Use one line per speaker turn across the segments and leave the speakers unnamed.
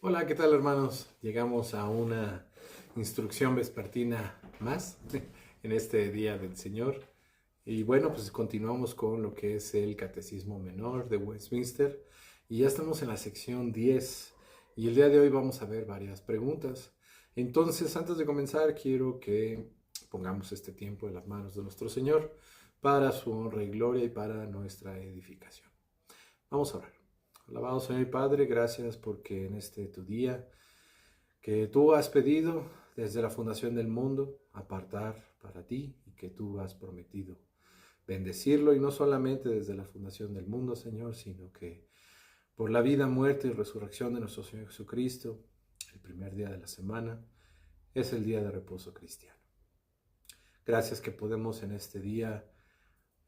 Hola, ¿qué tal, hermanos? Llegamos a una instrucción vespertina más en este Día del Señor. Y bueno, pues continuamos con lo que es el Catecismo Menor de Westminster. Y ya estamos en la sección 10. Y el día de hoy vamos a ver varias preguntas. Entonces, antes de comenzar, quiero que pongamos este tiempo en las manos de nuestro Señor para su honra y gloria y para nuestra edificación. Vamos a orar. Alabado Señor y Padre, gracias porque en este tu día que tú has pedido desde la fundación del mundo apartar para ti y que tú has prometido bendecirlo, y no solamente desde la fundación del mundo, Señor, sino que por la vida, muerte y resurrección de nuestro Señor Jesucristo, el primer día de la semana es el día de reposo cristiano. Gracias que podemos en este día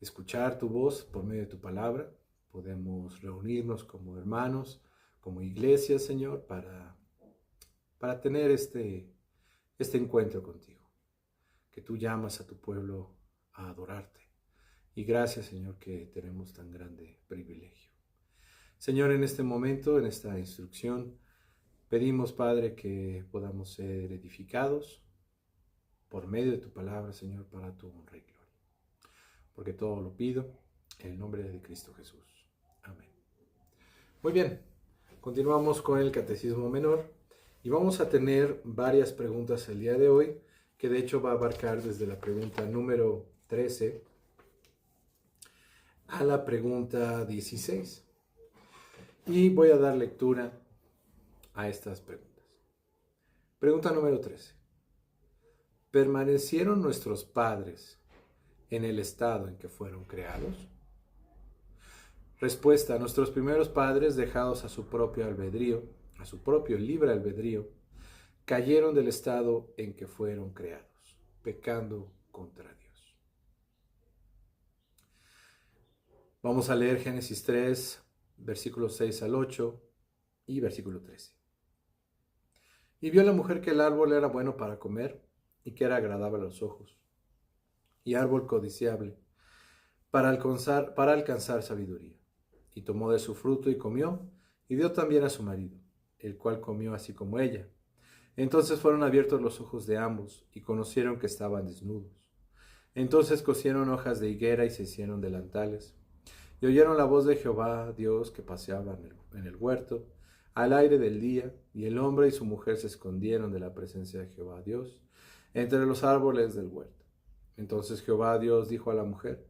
escuchar tu voz por medio de tu palabra. Podemos reunirnos como hermanos, como iglesia, Señor, para tener este encuentro contigo, que tú llamas a tu pueblo a adorarte. Y gracias, Señor, que tenemos tan grande privilegio. Señor, en este momento, en esta instrucción, pedimos, Padre, que podamos ser edificados por medio de tu palabra, Señor, para tu honra y gloria. Porque todo lo pido en el nombre de Cristo Jesús. Amén. Muy bien, continuamos con el Catecismo Menor y vamos a tener varias preguntas el día de hoy, que de hecho va a abarcar desde la pregunta número 13 a la pregunta 16. Y voy a dar lectura a estas preguntas. Pregunta número 13. ¿Permanecieron nuestros padres en el estado en que fueron creados? Respuesta: nuestros primeros padres, dejados a su propio albedrío, a su propio libre albedrío, cayeron del estado en que fueron creados, pecando contra Dios. Vamos a leer Génesis 3, versículos 6 al 8 y versículo 13. Y vio la mujer que el árbol era bueno para comer y que era agradable a los ojos, y árbol codiciable para alcanzar sabiduría. Y tomó de su fruto y comió, y dio también a su marido, el cual comió así como ella. Entonces fueron abiertos los ojos de ambos, y conocieron que estaban desnudos. Entonces cosieron hojas de higuera y se hicieron delantales. Y oyeron la voz de Jehová Dios que paseaba en el huerto, al aire del día, y el hombre y su mujer se escondieron de la presencia de Jehová Dios entre los árboles del huerto. Entonces Jehová Dios dijo a la mujer: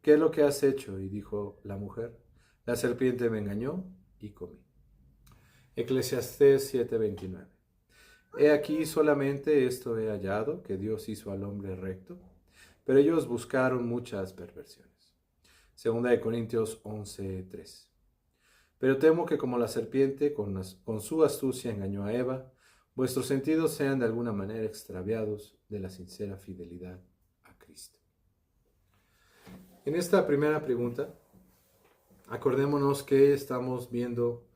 ¿qué es lo que has hecho? Y dijo la mujer: la serpiente me engañó y comí. Eclesiastés 7:29. He aquí solamente esto he hallado, que Dios hizo al hombre recto, pero ellos buscaron muchas perversiones. Segunda de Corintios 11:3. Pero temo que como la serpiente con su astucia engañó a Eva, vuestros sentidos sean de alguna manera extraviados de la sincera fidelidad a Cristo. En esta primera pregunta, acordémonos que estamos viendo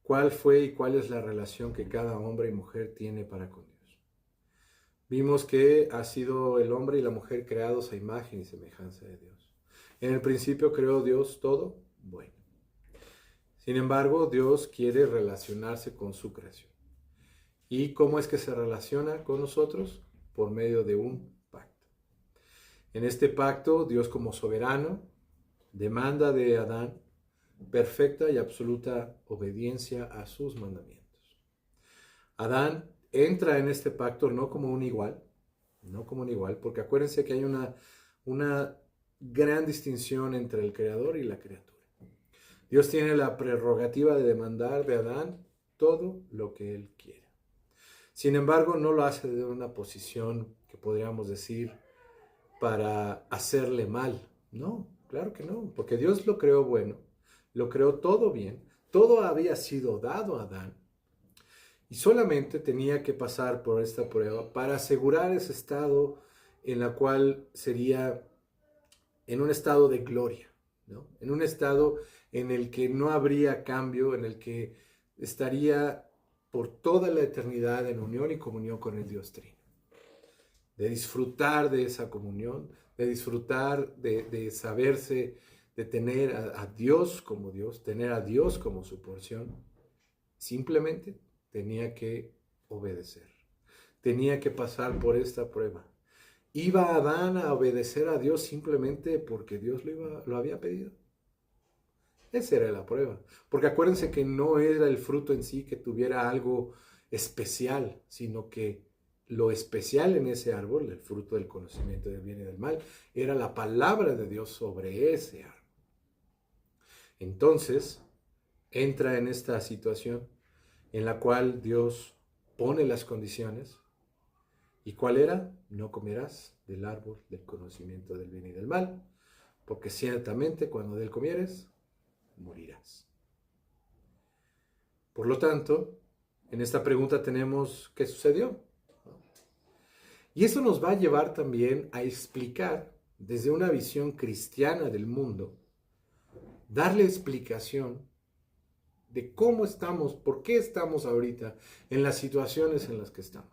cuál fue y cuál es la relación que cada hombre y mujer tiene para con Dios. Vimos que ha sido el hombre y la mujer creados a imagen y semejanza de Dios. En el principio creó Dios todo bueno. Sin embargo, Dios quiere relacionarse con su creación. ¿Y cómo es que se relaciona con nosotros? Por medio de un pacto. En este pacto, Dios como soberano demanda de Adán perfecta y absoluta obediencia a sus mandamientos. Adán entra en este pacto no como un igual, porque acuérdense que hay una gran distinción entre el creador y la criatura. Dios tiene la prerrogativa de demandar de Adán todo lo que él quiera. Sin embargo, no lo hace de una posición que podríamos decir para hacerle mal. No, claro que no, porque Dios lo creó bueno, lo creó todo bien, todo había sido dado a Adán y solamente tenía que pasar por esta prueba para asegurar ese estado en la cual sería en un estado de gloria, ¿no? En un estado en el que no habría cambio, en el que estaría por toda la eternidad en unión y comunión con el Dios Trino. De disfrutar de esa comunión, de disfrutar de saberse, de tener a Dios como Dios, tener a Dios como su porción. Simplemente tenía que obedecer, tenía que pasar por esta prueba. ¿Iba Adán a obedecer a Dios simplemente porque Dios lo había pedido? Esa era la prueba. Porque acuérdense que no era el fruto en sí que tuviera algo especial, sino que lo especial en ese árbol, el fruto del conocimiento del bien y del mal, era la palabra de Dios sobre ese árbol. Entonces, entra en esta situación en la cual Dios pone las condiciones. ¿Y cuál era? No comerás del árbol del conocimiento del bien y del mal, porque ciertamente cuando de él comieres, morirás. Por lo tanto, en esta pregunta tenemos ¿qué sucedió? Y eso nos va a llevar también a explicar desde una visión cristiana del mundo, darle explicación de cómo estamos, por qué estamos ahorita en las situaciones en las que estamos.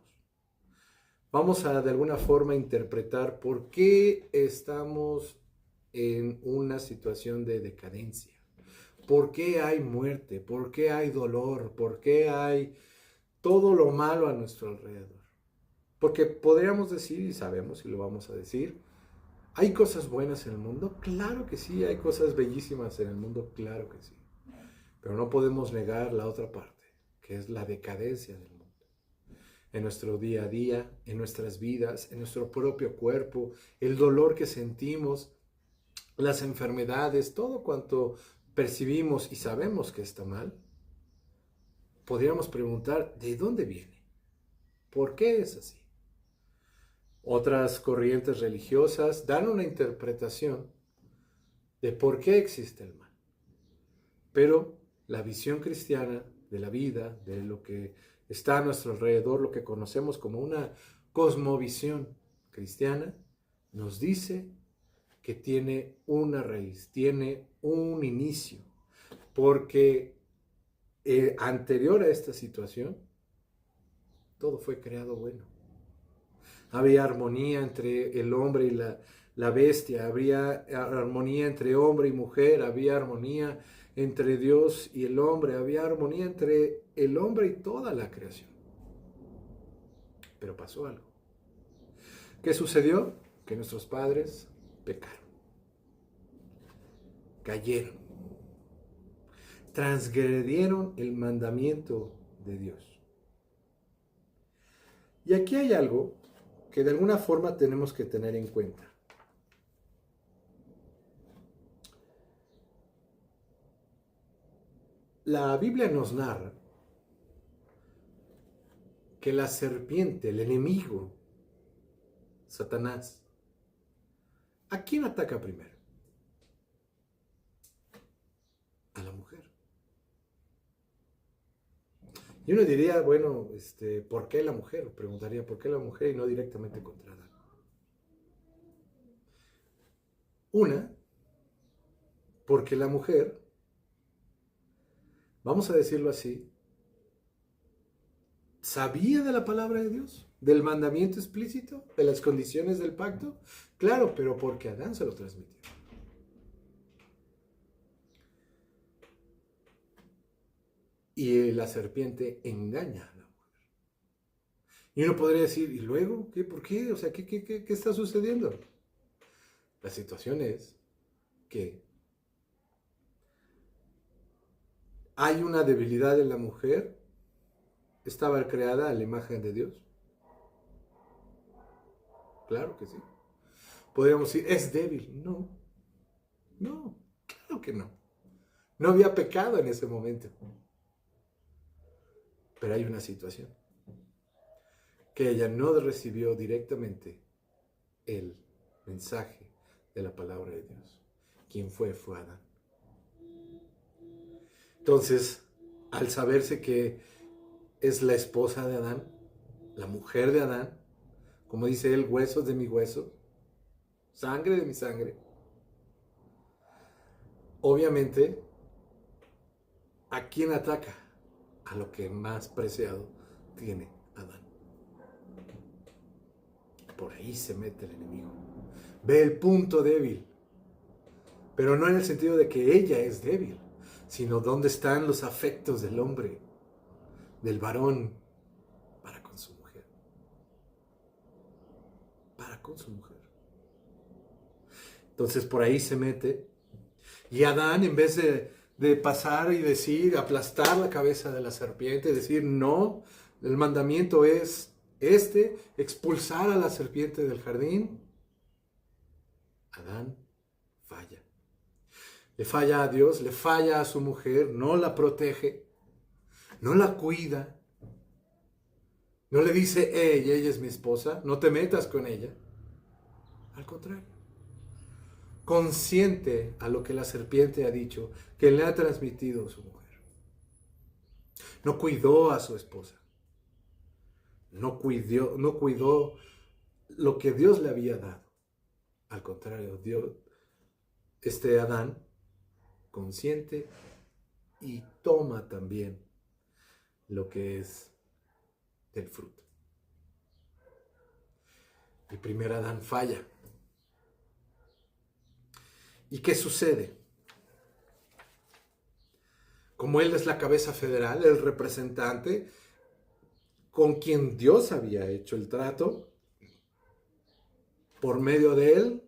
Vamos a de alguna forma interpretar por qué estamos en una situación de decadencia. ¿Por qué hay muerte? ¿Por qué hay dolor? ¿Por qué hay todo lo malo a nuestro alrededor? Porque podríamos decir, y sabemos y lo vamos a decir, ¿hay cosas buenas en el mundo? Claro que sí, hay cosas bellísimas en el mundo, claro que sí. Pero no podemos negar la otra parte, que es la decadencia del mundo. En nuestro día a día, en nuestras vidas, en nuestro propio cuerpo, el dolor que sentimos, las enfermedades, todo cuanto percibimos y sabemos que está mal, podríamos preguntar, ¿de dónde viene? ¿Por qué es así? Otras corrientes religiosas dan una interpretación de por qué existe el mal. Pero la visión cristiana de la vida, de lo que está a nuestro alrededor, lo que conocemos como una cosmovisión cristiana, nos dice que tiene una raíz, tiene un inicio, porque anterior a esta situación, todo fue creado bueno. Había armonía entre el hombre y la bestia, había armonía entre hombre y mujer, había armonía entre Dios y el hombre, había armonía entre el hombre y toda la creación. Pero pasó algo. ¿Qué sucedió? Que nuestros padres pecaron, cayeron, transgredieron el mandamiento de Dios. Y aquí hay algo que de alguna forma tenemos que tener en cuenta. La Biblia nos narra que la serpiente, el enemigo, Satanás, ¿a quién ataca primero? A la mujer. Y uno diría, bueno, ¿por qué la mujer? Preguntaría, ¿por qué la mujer y no directamente contra Adán? Una, porque la mujer, vamos a decirlo así, ¿sabía de la palabra de Dios? ¿Del mandamiento explícito? ¿De las condiciones del pacto? Claro, pero porque Adán se lo transmitió. Y la serpiente engaña a la mujer. Y uno podría decir, ¿y luego? ¿Qué? ¿Por qué? O sea, ¿qué está sucediendo? La situación es que hay una debilidad en la mujer. ¿Estaba creada a la imagen de Dios? Claro que sí. Podríamos decir, ¿es débil? No. No, claro que no. No había pecado en ese momento. Pero hay una situación. Que ella no recibió directamente el mensaje de la palabra de Dios. ¿Quién fue? Fue Adán. Entonces, al saberse que es la esposa de Adán, la mujer de Adán, como dice él, huesos de mi hueso, sangre de mi sangre, obviamente, ¿a quién ataca? A lo que más preciado tiene Adán. Por ahí se mete el enemigo. Ve el punto débil, pero no en el sentido de que ella es débil, sino dónde están los afectos del hombre, del varón, para con su mujer. Para con su mujer. Entonces por ahí se mete. Y Adán, en vez de pasar y decir, aplastar la cabeza de la serpiente, decir, no, el mandamiento es expulsar a la serpiente del jardín, Adán falla. Le falla a Dios, le falla a su mujer, no la protege, no la cuida, no le dice, hey, ella es mi esposa, no te metas con ella. Al contrario, consciente a lo que la serpiente ha dicho, que le ha transmitido su mujer. No cuidó a su esposa, no cuidó lo que Dios le había dado. Al contrario, Adán, consciente, y toma también lo que es del fruto. El primer Adán falla. ¿Y qué sucede? Como él es la cabeza federal, el representante con quien Dios había hecho el trato, por medio de él,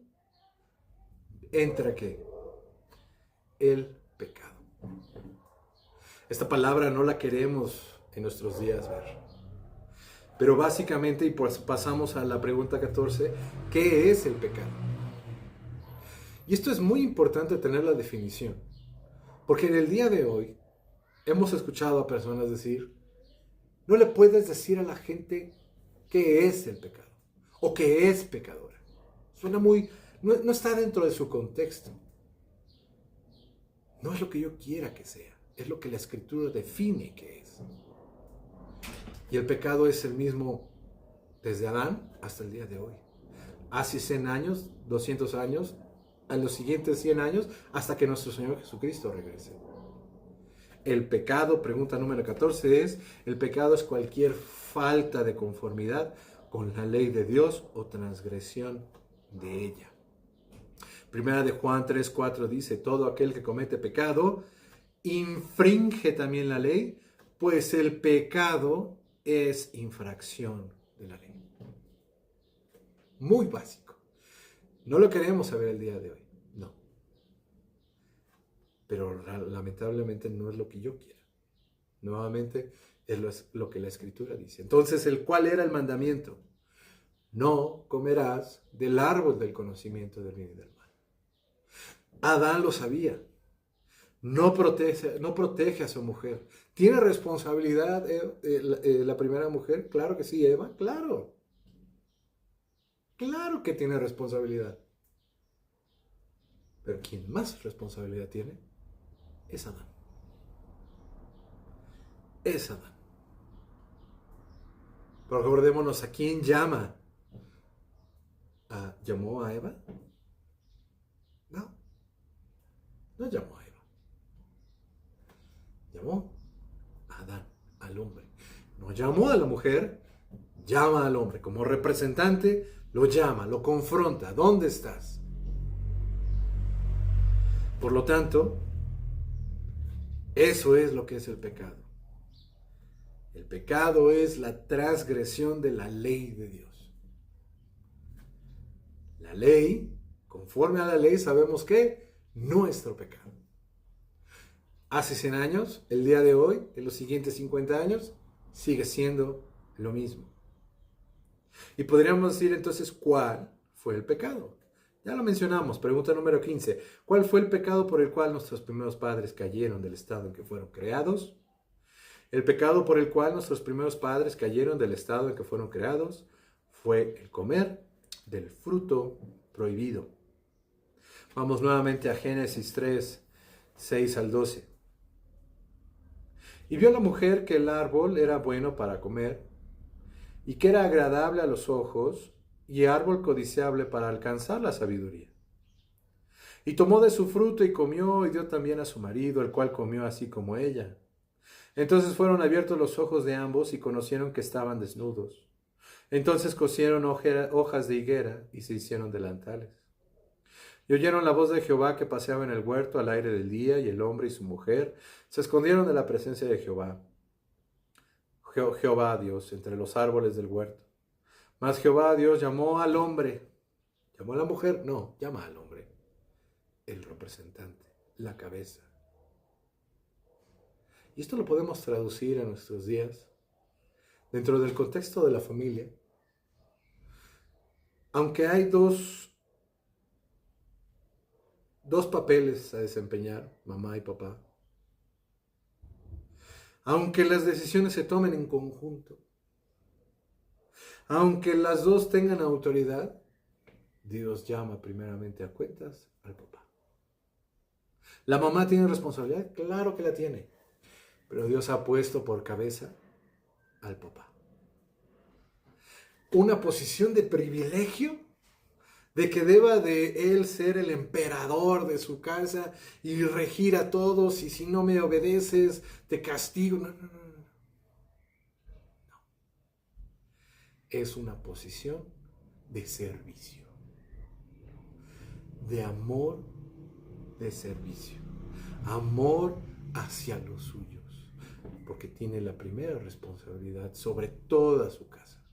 entra ¿qué? El pecado. Esta palabra no la queremos en nuestros días ver. Pero básicamente, y pues pasamos a la pregunta 14, ¿qué es el pecado? Y esto es muy importante tener la definición, porque en el día de hoy hemos escuchado a personas decir, no le puedes decir a la gente qué es el pecado, o qué es pecadora. Suena muy, no está dentro de su contexto. No es lo que yo quiera que sea, es lo que la Escritura define que es. Y el pecado es el mismo desde Adán hasta el día de hoy. Hace 100 años, 200 años, a los siguientes 100 años, hasta que nuestro Señor Jesucristo regrese. El pecado, pregunta número 14, el pecado es cualquier falta de conformidad con la ley de Dios o transgresión de ella. Primera de Juan 3:4 dice, todo aquel que comete pecado infringe también la ley, pues el pecado es infracción de la ley. Muy básico. No lo queremos saber el día de hoy, no. Pero lamentablemente no es lo que yo quiera. Nuevamente es lo que la Escritura dice. Entonces, ¿cuál era el mandamiento? No comerás del árbol del conocimiento del bien y del mal. Adán lo sabía. No protege a su mujer. ¿Tiene responsabilidad la primera mujer? Claro que sí, Eva, claro. Claro que tiene responsabilidad. Pero quien más responsabilidad tiene es Adán. Es Adán. Pero recordémonos, ¿a quién llama? ¿Llamó a Eva? No. No llamó a Eva. Llamó a Adán, al hombre. No llamó a la mujer, llama al hombre. Como representante, lo llama, lo confronta. ¿Dónde estás? Por lo tanto, eso es lo que es el pecado. El pecado es la transgresión de la ley de Dios. La ley, conforme a la ley, sabemos que nuestro pecado. Hace 100 años, el día de hoy, en los siguientes 50 años, sigue siendo lo mismo. Y podríamos decir entonces, ¿cuál fue el pecado? Ya lo mencionamos, pregunta número 15. ¿Cuál fue el pecado por el cual nuestros primeros padres cayeron del estado en que fueron creados? El pecado por el cual nuestros primeros padres cayeron del estado en que fueron creados fue el comer del fruto prohibido. Vamos nuevamente a Génesis 3, 6 al 12. Y vio la mujer que el árbol era bueno para comer, y que era agradable a los ojos, y árbol codiciable para alcanzar la sabiduría. Y tomó de su fruto y comió, y dio también a su marido, el cual comió así como ella. Entonces fueron abiertos los ojos de ambos, y conocieron que estaban desnudos. Entonces cosieron hojas de higuera, y se hicieron delantales. Y oyeron la voz de Jehová que paseaba en el huerto al aire del día, y el hombre y su mujer se escondieron de la presencia de Jehová. Jehová Dios entre los árboles del huerto. Mas Jehová Dios llamó al hombre. ¿Llamó a la mujer? No, llama al hombre. El representante, la cabeza. Y esto lo podemos traducir a nuestros días dentro del contexto de la familia. Aunque hay dos papeles a desempeñar, mamá y papá. Aunque las decisiones se tomen en conjunto. Aunque las dos tengan autoridad, Dios llama primeramente a cuentas al papá. ¿La mamá tiene responsabilidad? Claro que la tiene. Pero Dios ha puesto por cabeza al papá. Una posición de privilegio, de que deba de él ser el emperador de su casa y regir a todos, y si no me obedeces, te castigo. No. Es una posición de servicio, de amor, de servicio, amor hacia los suyos, porque tiene la primera responsabilidad sobre toda su casa,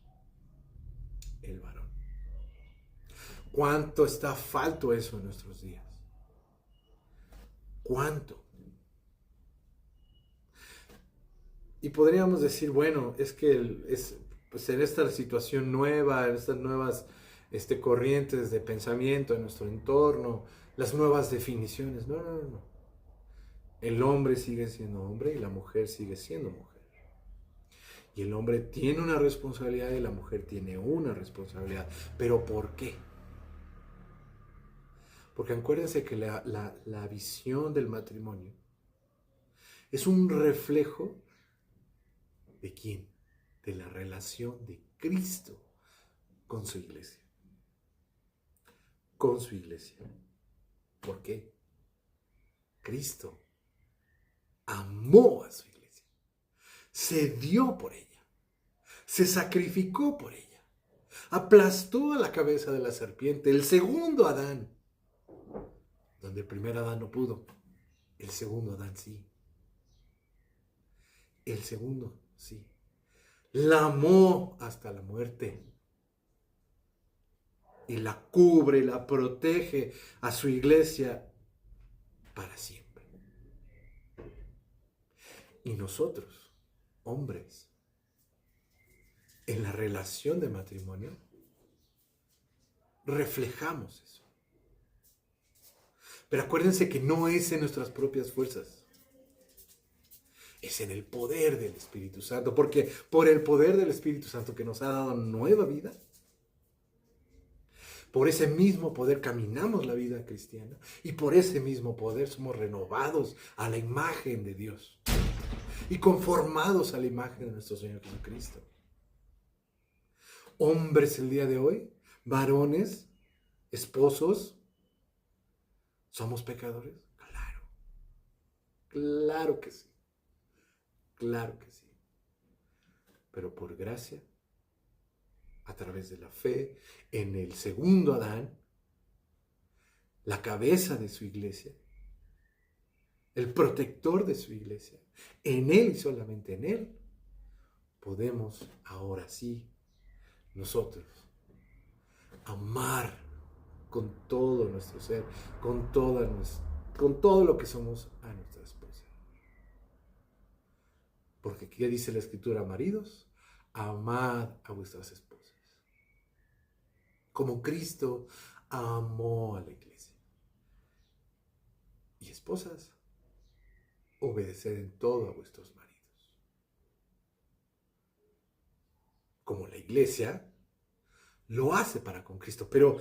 el varón. ¿Cuánto está falto eso en nuestros días? ¿Cuánto? Y podríamos decir, bueno, es que pues en esta situación nueva, en estas nuevas corrientes de pensamiento en nuestro entorno, las nuevas definiciones. No. El hombre sigue siendo hombre y la mujer sigue siendo mujer. Y el hombre tiene una responsabilidad y la mujer tiene una responsabilidad. ¿Pero por qué? Porque acuérdense que la visión del matrimonio es un reflejo ¿de quién? De la relación de Cristo con su iglesia. Con su iglesia. ¿Por qué? Cristo amó a su iglesia. Se dio por ella. Se sacrificó por ella. Aplastó a la cabeza de la serpiente, el segundo Adán. Donde el primer Adán no pudo, el segundo Adán sí. El segundo sí. La amó hasta la muerte. Y la cubre, la protege a su iglesia para siempre. Y nosotros, hombres, en la relación de matrimonio, reflejamos eso. Pero acuérdense que no es en nuestras propias fuerzas. Es en el poder del Espíritu Santo. Porque por el poder del Espíritu Santo que nos ha dado nueva vida, por ese mismo poder caminamos la vida cristiana. Y por ese mismo poder somos renovados a la imagen de Dios. Y conformados a la imagen de nuestro Señor Jesucristo. Hombres el día de hoy, varones, esposos, ¿somos pecadores? Claro. Claro que sí. Claro que sí. Pero por gracia, a través de la fe en el segundo Adán, la cabeza de su iglesia, el protector de su iglesia, en él y solamente en él, podemos ahora sí, nosotros, amar con todo nuestro ser, con todo lo que somos a nuestra esposa. Porque ¿qué dice la Escritura, maridos? Amad a vuestras esposas. Como Cristo amó a la iglesia. Y esposas, obedeced en todo a vuestros maridos. Como la iglesia lo hace para con Cristo. Pero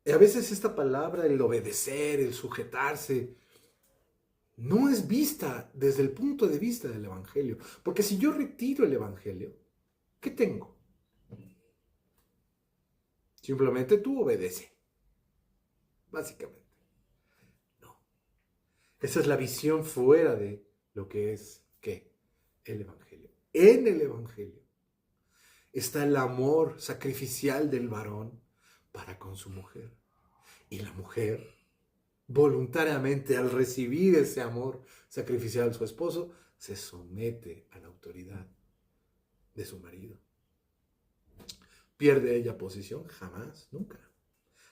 a veces esta palabra, el obedecer, el sujetarse, no es vista desde el punto de vista del Evangelio. Porque si yo retiro el Evangelio, ¿qué tengo? Simplemente tú obedece. Básicamente. No. Esa es la visión fuera de lo que es, ¿qué? El Evangelio. En el Evangelio está el amor sacrificial del varón para con su mujer. Y la mujer, voluntariamente, al recibir ese amor sacrificial de su esposo, se somete a la autoridad de su marido. ¿Pierde ella posición? Jamás, nunca.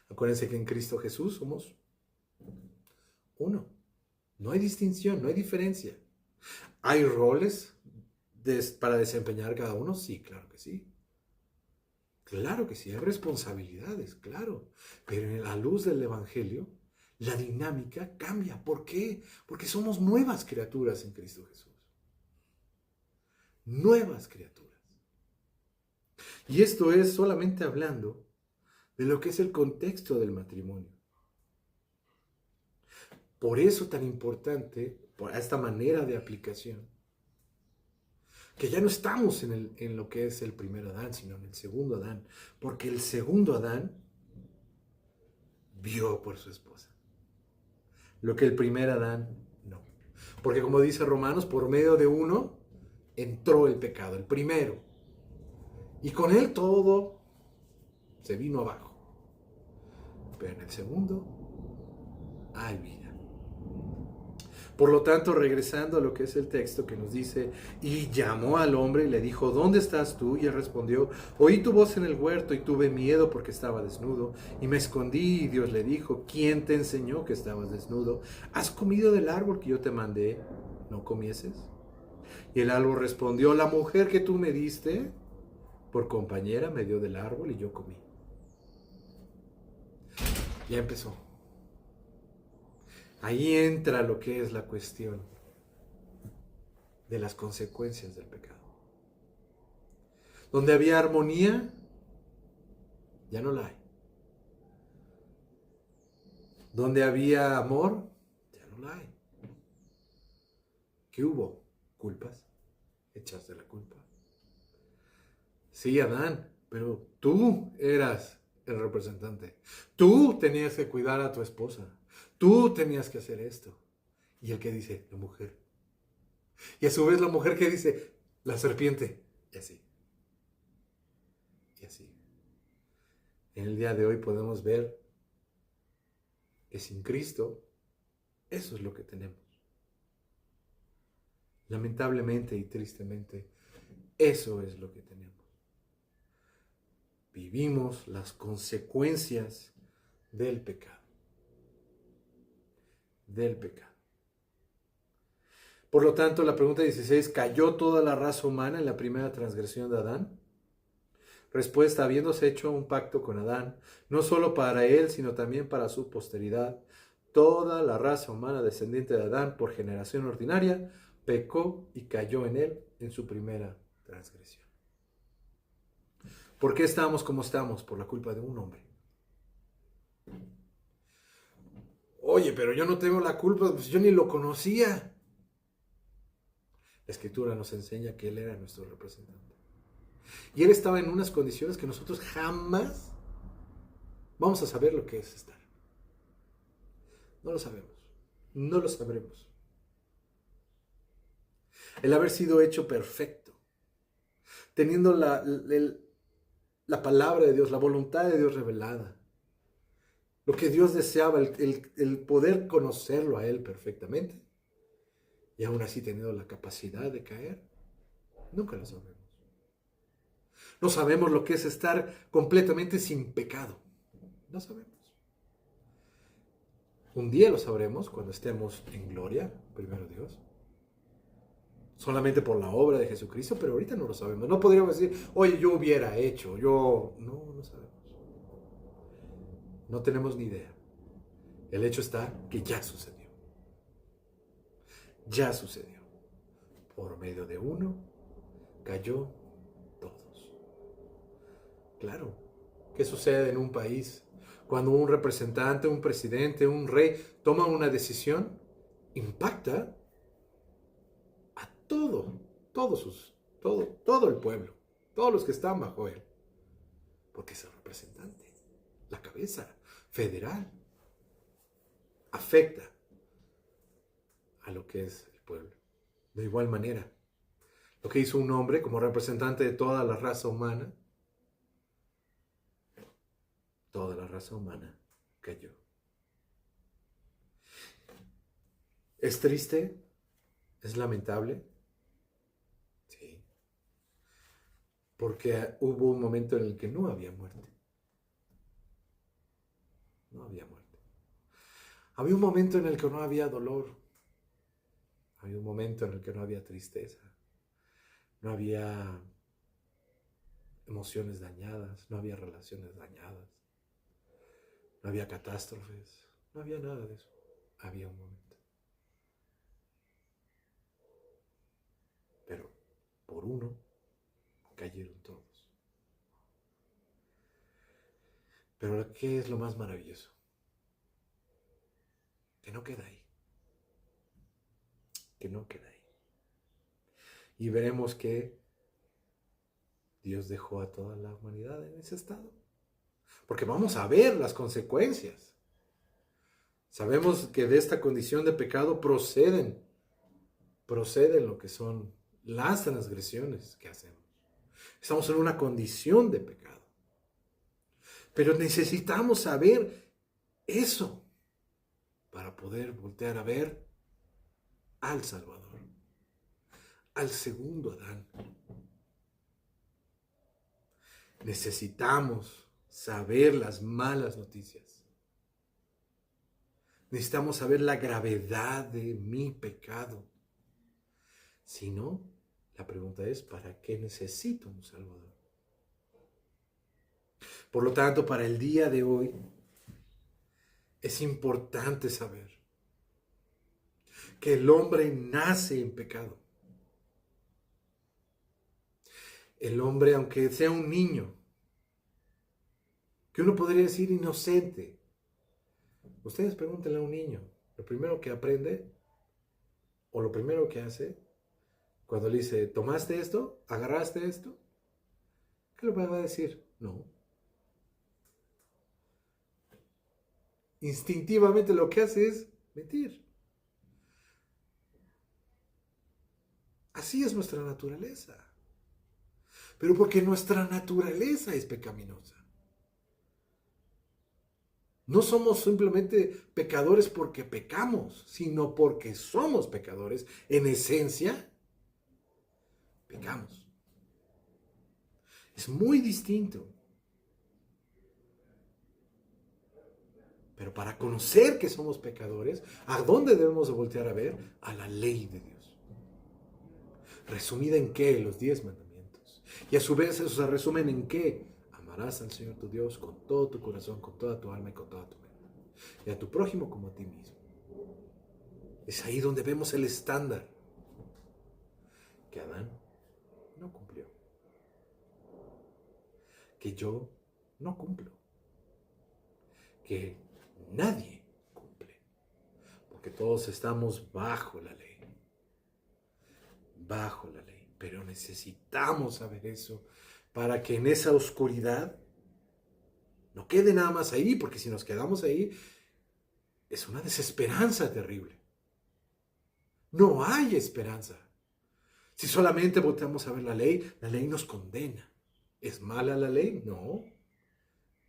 Acuérdense que en Cristo Jesús somos uno. No hay distinción, no hay diferencia. ¿Hay roles para desempeñar cada uno? Sí, claro que sí. Claro que sí, hay responsabilidades, claro. Pero en la luz del Evangelio, la dinámica cambia. ¿Por qué? Porque somos nuevas criaturas en Cristo Jesús. Nuevas criaturas. Y esto es solamente hablando de lo que es el contexto del matrimonio. Por eso tan importante, por esta manera de aplicación, que ya no estamos en lo que es el primer Adán, sino en el segundo Adán. Porque el segundo Adán vio por su esposa. Lo que el primer Adán no. Porque como dice Romanos, por medio de uno entró el pecado, el primero. Y con él todo se vino abajo. Pero en el segundo hay vida. Por lo tanto, regresando a lo que es el texto que nos dice, y llamó al hombre y le dijo, ¿dónde estás tú? Y él respondió, oí tu voz en el huerto y tuve miedo porque estaba desnudo y me escondí. Y Dios le dijo, ¿quién te enseñó que estabas desnudo? ¿Has comido del árbol que yo te mandé? ¿No comieses? Y el árbol respondió, la mujer que tú me diste por compañera me dio del árbol y yo comí. Ya empezó. Ahí entra lo que es la cuestión de las consecuencias del pecado. Donde había armonía, ya no la hay. Donde había amor, ya no la hay. ¿Qué hubo? Culpas. Echaste la culpa. Sí, Adán, pero tú eras el representante. Tú tenías que cuidar a tu esposa. Tú tenías que hacer esto. Y el que dice, la mujer. Y a su vez la mujer que dice, la serpiente. Y así. Y así. En el día de hoy podemos ver que sin Cristo, eso es lo que tenemos. Lamentablemente y tristemente, eso es lo que tenemos. Vivimos las consecuencias del pecado. Del pecado. Por lo tanto, la pregunta 16, ¿cayó toda la raza humana en la primera transgresión de Adán? Respuesta, habiéndose hecho un pacto con Adán, no solo para él, sino también para su posteridad, toda la raza humana descendiente de Adán por generación ordinaria pecó y cayó en él en su primera transgresión. ¿Por qué estamos como estamos? Por la culpa de un hombre. Oye, pero yo no tengo la culpa, pues yo ni lo conocía. La Escritura nos enseña que él era nuestro representante. Y él estaba en unas condiciones que nosotros jamás vamos a saber lo que es estar. No lo sabemos. No lo sabremos. El haber sido hecho perfecto, teniendo la palabra de Dios, la voluntad de Dios revelada, lo que Dios deseaba, el poder conocerlo a Él perfectamente, y aún así teniendo la capacidad de caer, nunca lo sabemos. No sabemos lo que es estar completamente sin pecado. No sabemos. Un día lo sabremos cuando estemos en gloria, primero Dios. Solamente por la obra de Jesucristo, pero ahorita no lo sabemos. No podríamos decir, oye, yo hubiera hecho, no sabemos. No tenemos ni idea. El hecho está que ya sucedió. Ya sucedió. Por medio de uno, cayó todos. Claro. ¿Qué sucede en un país? Cuando un representante, un presidente, un rey toma una decisión, impacta a todo el pueblo, todos los que están bajo él. Porque es el representante, la cabeza federal. Afecta a lo que es el pueblo. De igual manera, lo que hizo un hombre como representante de toda la raza humana cayó. ¿Es triste? ¿Es lamentable? Sí. Porque hubo un momento en el que no había muerte. No había muerte. Había un momento en el que no había dolor. Había un momento en el que no había tristeza. No había emociones dañadas. No había relaciones dañadas. No había catástrofes. No había nada de eso. Había un momento. Pero por uno cayeron todos. Pero ¿qué es lo más maravilloso? Que no queda ahí. Que no queda ahí. Y veremos que Dios dejó a toda la humanidad en ese estado. Porque vamos a ver las consecuencias. Sabemos que de esta condición de pecado proceden lo que son las transgresiones que hacemos. Estamos en una condición de pecado. Pero necesitamos saber eso para poder voltear a ver al Salvador, al segundo Adán. Necesitamos saber las malas noticias. Necesitamos saber la gravedad de mi pecado. Si no, la pregunta es, ¿para qué necesito un Salvador? Por lo tanto, para el día de hoy, es importante saber que el hombre nace en pecado. El hombre, aunque sea un niño, que uno podría decir inocente, ustedes pregúntenle a un niño, lo primero que aprende o lo primero que hace, cuando le dice, ¿tomaste esto? ¿Agarraste esto? ¿Qué le va a decir? No. Instintivamente lo que hace es mentir. Así es nuestra naturaleza. Pero porque nuestra naturaleza es pecaminosa. No somos simplemente pecadores porque pecamos, sino porque somos pecadores. En esencia, pecamos. Es muy distinto. Pero para conocer que somos pecadores, ¿a dónde debemos de voltear a ver? A la ley de Dios. ¿Resumida en qué? Los 10 mandamientos. Y a su vez eso se resumen en qué? Amarás al Señor tu Dios con todo tu corazón, con toda tu alma y con toda tu mente. Y a tu prójimo como a ti mismo. Es ahí donde vemos el estándar que Adán no cumplió. Que yo no cumplo. Que nadie cumple. Porque todos estamos bajo la ley. Bajo la ley. Pero necesitamos saber eso para que en esa oscuridad no quede nada más ahí, porque si nos quedamos ahí es una desesperanza terrible. No hay esperanza. Si solamente volteamos a ver la ley nos condena. ¿Es mala la ley? No.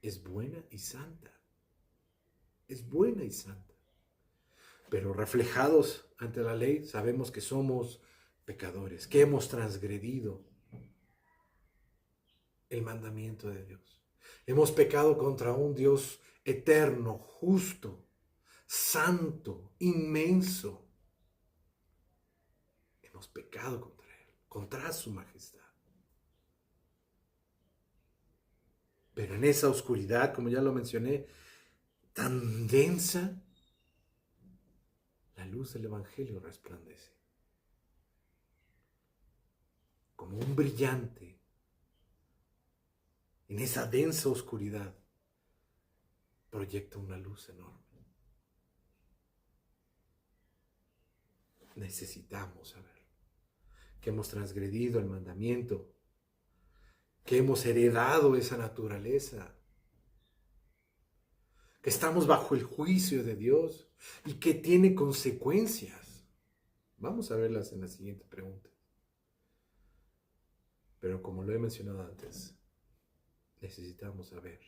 Es buena y santa. Es buena y santa. Pero reflejados ante la ley sabemos que somos pecadores, que hemos transgredido el mandamiento de Dios. Hemos pecado contra un Dios eterno, justo, santo, inmenso. Hemos pecado contra Él, contra su majestad. Pero en esa oscuridad, como ya lo mencioné, tan densa, la luz del Evangelio resplandece. Como un brillante en esa densa oscuridad, proyecta una luz enorme. Necesitamos saber que hemos transgredido el mandamiento, que hemos heredado esa naturaleza, que estamos bajo el juicio de Dios y que tiene consecuencias. Vamos a verlas en la siguiente pregunta. Pero como lo he mencionado antes, necesitamos saber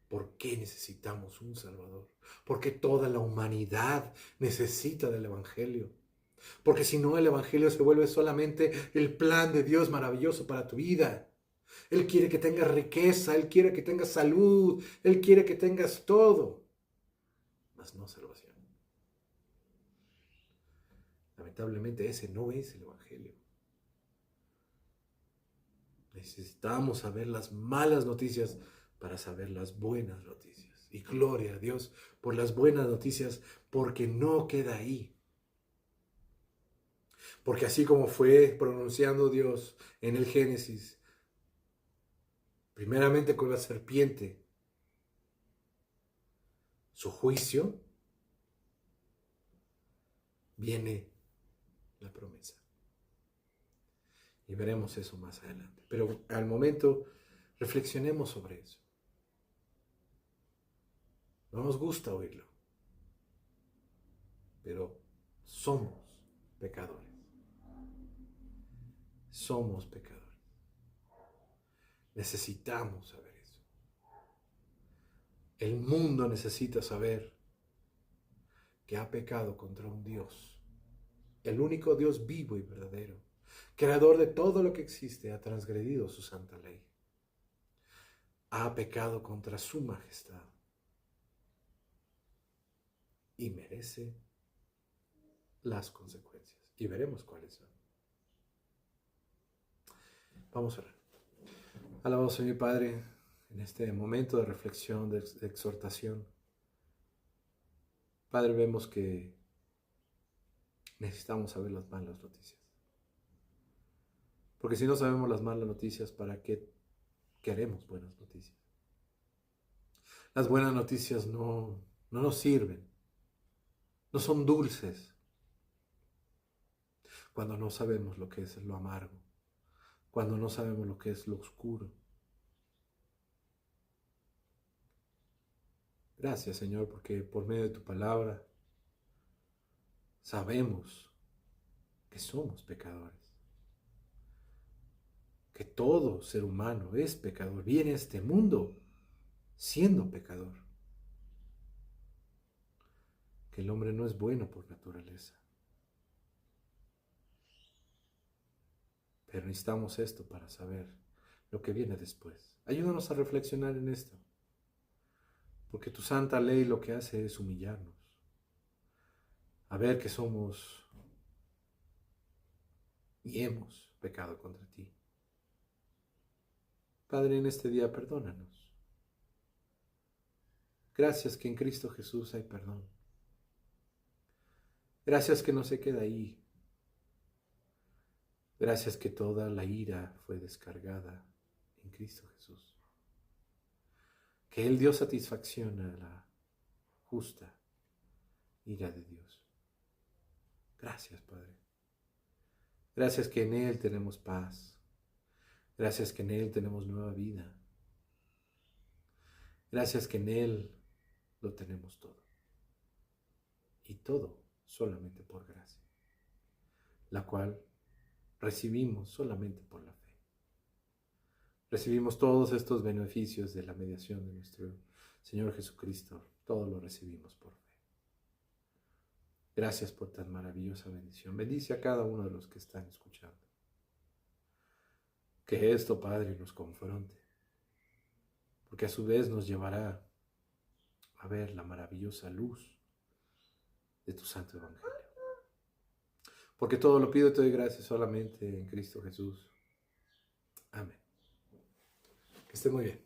por qué necesitamos un Salvador. Porque toda la humanidad necesita del Evangelio. Porque si no, el Evangelio se vuelve solamente el plan de Dios maravilloso para tu vida. Él quiere que tengas riqueza, Él quiere que tengas salud, Él quiere que tengas todo, mas no salvación. Lamentablemente ese no es el Evangelio. Necesitamos saber las malas noticias para saber las buenas noticias. Y gloria a Dios por las buenas noticias, porque no queda ahí. Porque así como fue pronunciando Dios en el Génesis, primeramente con la serpiente, su juicio, viene la promesa. Y veremos eso más adelante. Pero al momento, reflexionemos sobre eso. No nos gusta oírlo, pero somos pecadores. Somos pecadores. Necesitamos saber eso. El mundo necesita saber que ha pecado contra un Dios, el único Dios vivo y verdadero, creador de todo lo que existe, ha transgredido su santa ley. Ha pecado contra su majestad y merece las consecuencias. Y veremos cuáles son. Vamos a orar. Alabado sea mi Padre, en este momento de reflexión, de exhortación. Padre, vemos que necesitamos saber las malas noticias. Porque si no sabemos las malas noticias, ¿para qué queremos buenas noticias? Las buenas noticias no nos sirven, no son dulces cuando no sabemos lo que es lo amargo, cuando no sabemos lo que es lo oscuro. Gracias, Señor, porque por medio de tu palabra sabemos que somos pecadores, que todo ser humano es pecador, viene a este mundo siendo pecador, que el hombre no es bueno por naturaleza. Pero necesitamos esto para saber lo que viene después. Ayúdanos a reflexionar en esto, porque tu santa ley lo que hace es humillarnos, a ver que somos y hemos pecado contra ti. Padre, en este día perdónanos. Gracias que en Cristo Jesús hay perdón. Gracias que no se queda ahí. Gracias que toda la ira fue descargada en Cristo Jesús. Que Él dio satisfacción a la justa ira de Dios. Gracias, Padre. Gracias que en Él tenemos paz. Gracias que en Él tenemos nueva vida. Gracias que en Él lo tenemos todo. Y todo solamente por gracia, la cual recibimos solamente por la fe. Recibimos todos estos beneficios de la mediación de nuestro Señor Jesucristo. Todo lo recibimos por fe. Gracias por tan maravillosa bendición. Bendice a cada uno de los que están escuchando. Que esto, Padre, nos confronte, porque a su vez nos llevará a ver la maravillosa luz de tu Santo Evangelio. Porque todo lo pido y te doy gracias solamente en Cristo Jesús. Amén. Que esté muy bien.